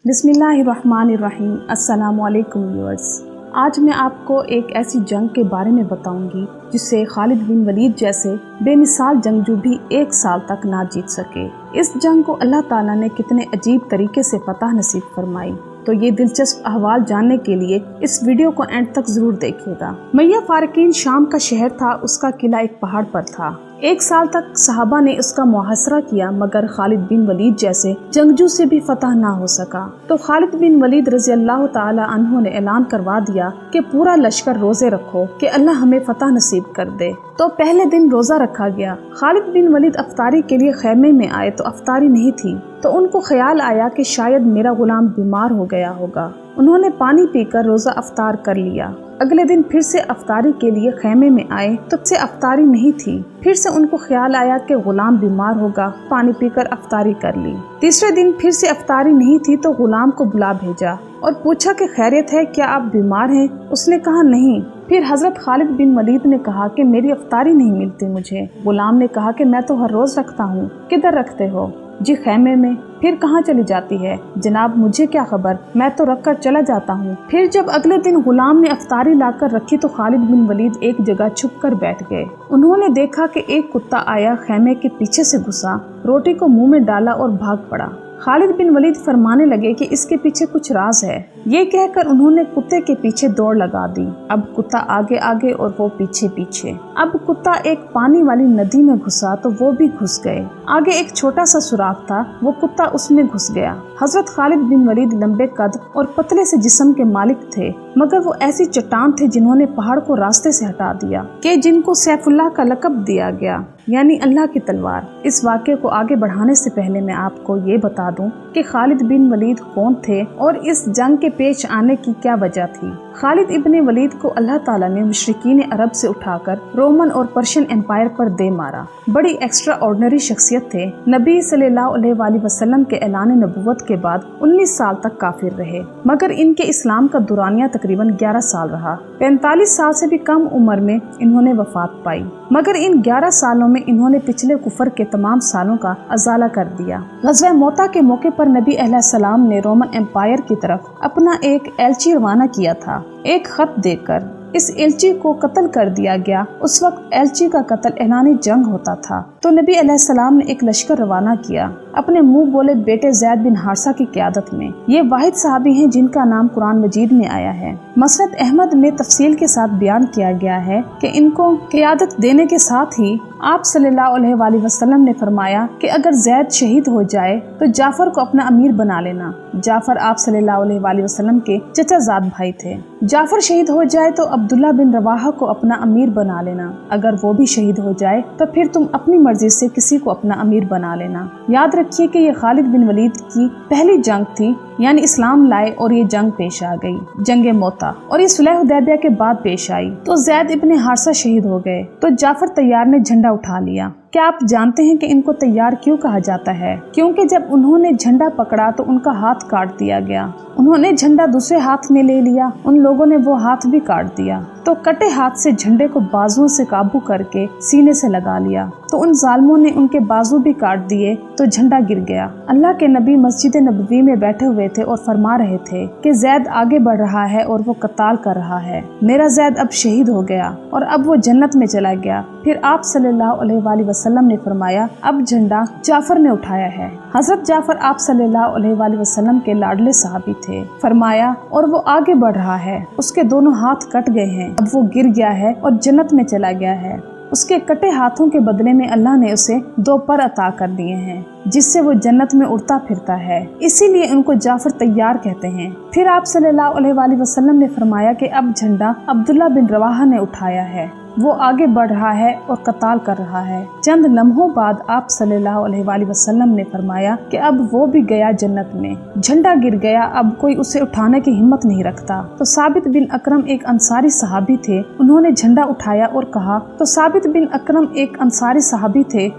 बिस्मिल्लाहिर्रहमानिर्रहीम। अस्सलामुअलैकुम व्यूअर्स। आज मैं आपको एक ऐसी जंग के बारे में बताऊंगी जिससे खालिद बिन वलीद जैसे बेमिसाल जंगजू भी 1 साल तक ना जीत सके। इस जंग को अल्लाह ताला ने कितने अजीब तरीके से फतह नसीब फरमाई। तो ये दिलचस्प अहवाल जानने के लिए इस वीडियो को एंड तक जरूर देखिएगा। मैया फारकीन शाम का शहर था, उसका किला एक पहाड़ पर था। 1 साल तक सहाबा ने उसका मुहासरा किया, मगर खालिद बिन वलीद जैसे जंगजू से भी फतह ना हो सका। तो खालिद बिन वलीद रज़ी अल्लाह ताला अन्हु ने ऐलान करवा दिया कि पूरा लश्कर रोजे रखो कि अल्लाह हमें फतह नसीब कर दे। तो पहले दिन रोजा रखा गया। खालिद बिन वलीद अफ्तारी के लिए खैमे में आए तो अफ्तारी नहीं थी, तो उनको ख्याल आया कि शायद मेरा गुलाम बीमार हो गया होगा। उन्होंने पानी पीकर रोजा अफ्तार कर लिया। अगले दिन फिर से अफ्तारी के लिए खैमे में आए तो से अफ्तारी नहीं थी। फिर से उनको ख्याल आया कि गुलाम बीमार होगा, पानी पीकर अफ्तारी कर ली। तीसरे दिन फिर से अफ्तारी नहीं थी तो गुलाम को बुला भेजा और पूछा कि खैरियत है, क्या आप बीमार हैं? उसने कहा नहीं। फिर हजरत खालिद बिन वलीद ने कहा कि मेरी अफ्तारी नहीं मिलती मुझे। गुलाम ने कहा कि मैं तो हर रोज रखता हूँ। किधर रखते हो? जी खैमे में। फिर कहाँ चली जाती है? जनाब मुझे क्या खबर, मैं तो रख कर चला जाता हूँ। फिर जब अगले दिन गुलाम ने अफ्तारी लाकर रखी तो खालिद बिन वलीद एक जगह छुप कर बैठ गए। उन्होंने देखा कि एक कुत्ता आया, खैमे के पीछे से घुसा, रोटी को मुंह में डाला और भाग पड़ा। खालिद बिन वलीद फरमाने लगे कि इसके पीछे कुछ राज है। ये कहकर उन्होंने कुत्ते के पीछे दौड़ लगा दी। अब कुत्ता आगे आगे और वो पीछे पीछे। अब कुत्ता एक पानी वाली नदी में घुसा तो वो भी घुस गए। आगे एक छोटा सा सुराख था, वो कुत्ता उसमें घुस गया। हजरत खालिद बिन वलीद लंबे कद और पतले से जिस्म के मालिक थे, मगर वो ऐसी चट्टान थे जिन्होंने पहाड़ को रास्ते से हटा दिया, कि जिनको सैफुल्लाह का लक़ब दिया गया, यानी अल्लाह की तलवार। इस वाक़े को आगे बढ़ाने से पहले मैं आपको ये बता दूं कि खालिद बिन वलीद कौन थे और इस जंग के पेश आने की क्या वजह थी। खालिद इब्ने वलीद को अल्लाह ताला ने मुशरिकीन अरब से उठाकर रोमन और पर्शियन एम्पायर पर दे मारा। बड़ी एक्स्ट्रा ऑर्डिनरी शख्सियत थे। नबी सल्लल्लाहु अलैहि वसल्लम के ऐलान नबुव्वत के बाद 19 साल तक काफिर रहे, मगर इनके इस्लाम का दुरानिया तकरीबन 11 साल रहा। 45 साल से भी कम उम्र में इन्होंने वफात पाई, मगर इन 11 सालों में इन्होंने पिछले कुफर के तमाम सालों का अजाला कर दिया। ग़ज़वा मोता के मौके पर नबी अलैहिस्सलाम ने रोमन एम्पायर की तरफ अपना एक एलची रवाना किया था, एक खत देकर। इस एलची को कत्ल कर दिया गया। उस वक्त एलची का कत्ल ऐलान जंग होता था, तो नबी अलैहिस्सलाम ने एक लश्कर रवाना किया अपने मुंह बोले बेटे ज़ैद बिन हारिसा की क़यादत में। ये वाहिद सहाबी हैं जिनका नाम कुरान मजीद में आया है। मसनद अहमद में तफसील के साथ बयान किया गया है कि इनको क़यादत देने के साथ ही आप सल्लल्लाहु अलैहि वसल्लम ने फरमाया कि अगर ज़ैद शहीद हो जाए तो जाफ़र को अपना अमीर बना लेना। जाफ़र आप सल्लल्लाहु अलैहि वसल्लम के चचाज़ाद भाई थे। जाफ़र शहीद हो जाए तो अब्दुल्ला बिन रवाहा को अपना अमीर बना लेना। अगर वो भी शहीद हो जाए तो फिर तुम अपनी मर्जी से किसी को अपना अमीर बना लेना। याद रखिए कि ये खालिद बिन वलीद की पहली जंग थी, यानी इस्लाम लाए और ये जंग पेश आ गई, जंगे मोता, और ये सुलह हुदैबिया के बाद पेश आई। तो ज़ैद इब्ने हारिसा शहीद हो गए तो जाफ़र तैयार ने झंडा उठा लिया। क्या आप जानते हैं कि इनको तैयार क्यों कहा जाता है? क्योंकि जब उन्होंने झंडा पकड़ा तो उनका हाथ काट दिया गया। उन्होंने झंडा दूसरे हाथ में ले लिया, उन लोगों ने वो हाथ भी काट दिया। तो कटे हाथ से झंडे को बाजुओं से काबू करके सीने से लगा लिया, तो उन जालिमों ने उनके बाजू भी काट दिए तो झंडा गिर गया। अल्लाह के नबी मस्जिद नबवी में बैठे हुए थे और फरमा रहे थे कि ज़ैद आगे बढ़ रहा है और वो कताल कर रहा है। मेरा ज़ैद अब शहीद हो गया और अब वो जन्नत में चला गया। फिर आप सल्लल्लाहु अलैहि वसल्लम ने फरमाया अब झंडा जाफ़र ने उठाया है। हज़रत जाफ़र आप सल्लल्लाहु अलैहि वसल्लम के लाडले सहाबी थे। फरमाया और वो आगे बढ़ रहा है, उसके दोनों हाथ कट गए हैं, अब वो गिर गया है और जन्नत में चला गया है। उसके कटे हाथों के बदले में अल्लाह ने उसे 2 पर अता कर दिए हैं, जिससे वो जन्नत में उड़ता फिरता है। इसीलिए उनको जाफ़र तैयार कहते हैं। फिर आप सल्लल्लाहु अलैहि वसल्लम ने फरमाया कि अब झंडा अब्दुल्ला बिन रवाहा ने उठाया है, वो आगे बढ़ रहा है और कताल कर रहा है। चंद लम्हों बाद आप सल्लल्लाहु अलैहि वसल्लम ने फरमाया कि अब वो भी गया जन्नत में, झंडा गिर गया, अब कोई उसे उठाने की हिम्मत नहीं रखता। तो साबित बिन अकरम एक अंसारी सहाबी थे, उन्होंने झंडा उठाया और कहा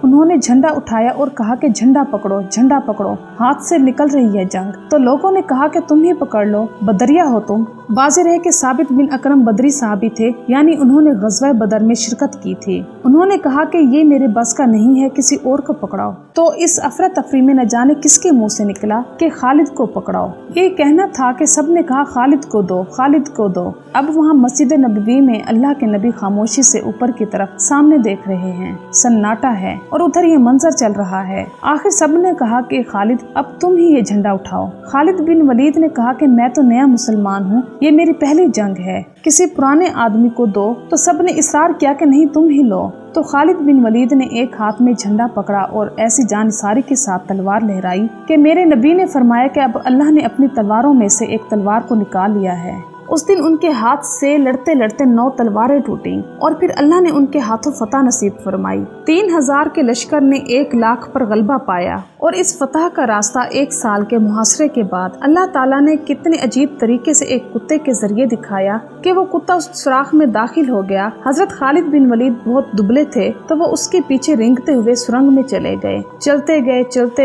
उन्होंने झंडा उठाया और कहा कि झंडा पकड़ो, झंडा पकड़ो, हाथ से निकल रही है जंग। तो लोगों ने कहा कि तुम ही पकड़ लो, बदरिया हो तुम। वाज़ेह है कि साबित बिन अकरम बदरी साहबी थे, यानी उन्होंने ग़ज़वा बदर में शिरकत की थी। उन्होंने कहा कि ये मेरे बस का नहीं है, किसी और को पकड़ाओ। तो इस अफरा तफरी में न जाने किसके मुंह से निकला कि खालिद को पकड़ाओ। ये कहना था कि सब ने कहा खालिद को दो, खालिद को दो। अब वहाँ मस्जिद नबवी में अल्लाह के नबी खामोशी से ऊपर की तरफ सामने देख रहे हैं, सन्नाटा है और उधर ये मंजर चल रहा है। आखिर सब ने कहा कि खालिद अब तुम ही ये झंडा उठाओ। खालिद बिन वलीद ने कहा कि मैं तो नया मुसलमान हूँ, ये मेरी पहली जंग है, किसी पुराने आदमी को दो। तो सब ने इसरार किया कि नहीं तुम ही लो। तो खालिद बिन वलीद ने एक हाथ में झंडा पकड़ा और ऐसी जानिसारी के साथ तलवार लहराई कि मेरे नबी ने फरमाया कि अब अल्लाह ने अपनी तलवारों में से एक तलवार को निकाल लिया है। उस दिन उनके हाथ से लड़ते लड़ते 9 तलवारें टूटी और फिर अल्लाह ने उनके हाथों फतह नसीब फरमाई। 3000 के लश्कर ने 1 लाख पर गलबा पाया और इस फतह का रास्ता 1 साल के मुहासरे के बाद अल्लाह ताला ने कितने अजीब तरीके से एक कुत्ते के जरिए दिखाया कि वो कुत्ता उस सुराख में दाखिल हो गया। हजरत खालिद बिन वलीद बहुत दुबले थे तो वो उसके पीछे रेंगते हुए सुरंग में चले गए। चलते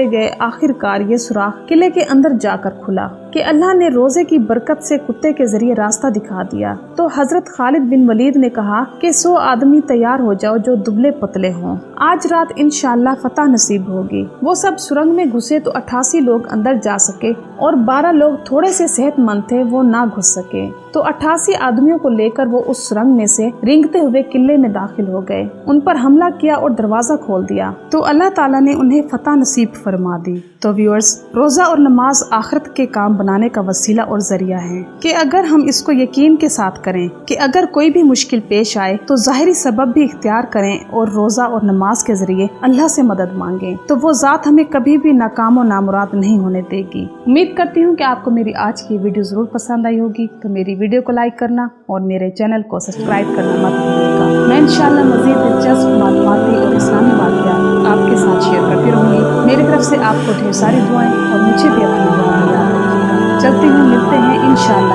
गए, आखिरकार ये सुराख किले के अंदर जाकर खुला कि अल्लाह ने रोजे की बरकत से कुत्ते के जरिए रास्ता दिखा दिया। तो हजरत खालिद बिन वलीद ने कहा कि 100 आदमी तैयार हो जाओ जो दुबले पतले हों, आज रात इंशाअल्लाह फतह नसीब होगी। वो सब सुरंग में घुसे तो 88 लोग अंदर जा सके और 12 लोग थोड़े से सेहतमंद थे, वो ना घुस सके। तो 88 आदमियों को लेकर वो उस सुरंग में से रेंगते हुए किले में दाखिल हो गए। उन पर हमला किया और दरवाजा खोल दिया तो अल्लाह ताला ने उन्हें फतह नसीब फरमा दी। तो व्यूअर्स, रोजा और नमाज आखिरत के काम बनाने का वसीला और जरिया है कि अगर हम इसको यकीन के साथ करें कि अगर कोई भी मुश्किल पेश आए तो ज़ाहिरी सबब भी इख्तियार करें और रोजा और नमाज के जरिए अल्लाह से मदद मांगें, तो वो ज़ात हमें कभी भी नाकाम और नामुराद नहीं होने देगी। उम्मीद करती हूँ कि आपको मेरी आज की वीडियो जरूर पसंद आई होगी। तो मेरी वीडियो को लाइक करना और मेरे चैनल को सब्सक्राइब करना मत भूलिएगा। मैं इंशाअल्लाह मज़ीद दिलचस्प मालूमाती और इस्लामी वाक़यात आपके साथ शेयर करती रहूँगी। मेरी तरफ से आपको ढेर सारी दुआएं और मुझे भी अपनी दुआ में याद रखिएगा। चलती हूँ, मिलते हैं इंशाअल्लाह।